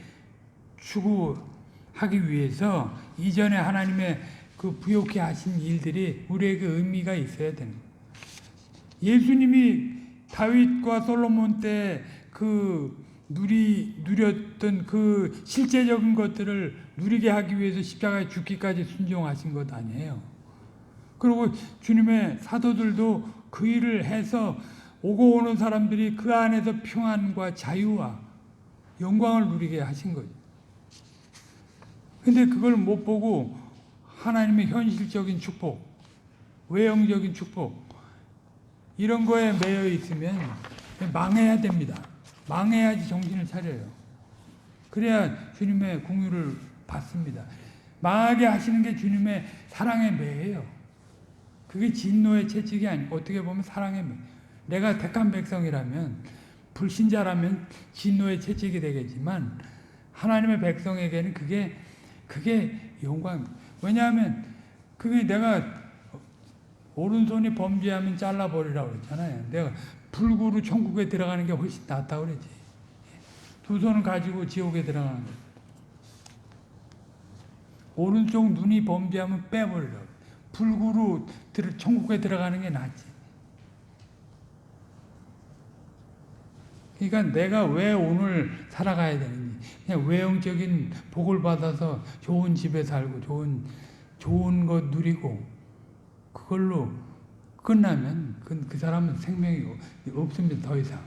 추구하기 위해서 이전에 하나님의 그 부욕케 하신 일들이 우리에게 의미가 있어야 되는 거예요. 예수님이 다윗과 솔로몬 때 그 누렸던 그 실제적인 것들을 누리게 하기 위해서 십자가에 죽기까지 순종하신 것 아니에요. 그리고 주님의 사도들도 그 일을 해서 오고 오는 사람들이 그 안에서 평안과 자유와 영광을 누리게 하신 거죠. 근데 그걸 못 보고 하나님의 현실적인 축복, 외형적인 축복 이런 거에 매여 있으면 망해야 됩니다. 망해야지 정신을 차려요. 그래야 주님의 공유를 받습니다. 망하게 하시는 게 주님의 사랑의 매예요. 그게 진노의 채찍이 아니고 어떻게 보면 사랑의 매. 내가 택한 백성이라면 불신자라면 진노의 채찍이 되겠지만 하나님의 백성에게는 그게 영광. 왜냐하면 그게 내가 오른손이 범죄하면 잘라버리라고 그랬잖아요. 내가 불구로 천국에 들어가는 게 훨씬 낫다고 그랬지. 두 손을 가지고 지옥에 들어가는 거. 오른쪽 눈이 범죄하면 빼버리라고. 불구로 천국에 들어가는 게 낫지. 그러니까 내가 왜 오늘 살아가야 되는지. 그냥 외형적인 복을 받아서 좋은 집에 살고 좋은 것 누리고 그걸로 끝나면 그 사람은 생명이 없습니다. 더 이상.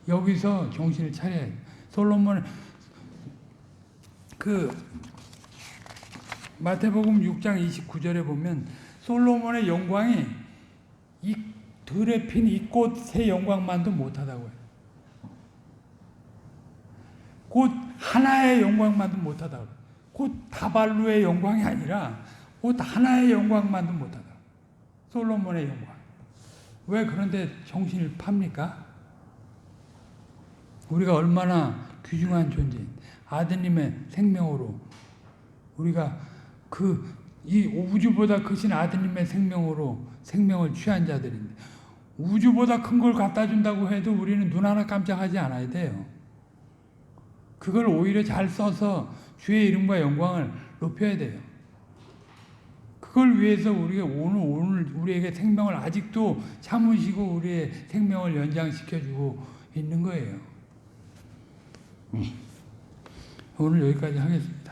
여기서 정신을 차려야 해요. 솔로몬 마태복음 6장 29절에 보면 솔로몬의 영광이 이 들에 핀 이 꽃의 영광만도 못하다고 해요. 곧 하나의 영광만도 못하다고 해요. 곧 다발루의 영광이 아니라 곧 하나의 영광만도 못하다. 솔로몬의 영광. 왜 그런데 정신을 팝니까? 우리가 얼마나 귀중한 존재인 아드님의 생명으로 우리가 이 우주보다 크신 아드님의 생명으로 생명을 취한 자들인데 우주보다 큰 걸 갖다 준다고 해도 우리는 눈 하나 깜짝하지 않아야 돼요. 그걸 오히려 잘 써서 주의 이름과 영광을 높여야 돼요. 그걸 위해서 우리가 오늘 우리에게 생명을 아직도 참으시고 우리의 생명을 연장시켜주고 있는 거예요. 오늘 여기까지 하겠습니다.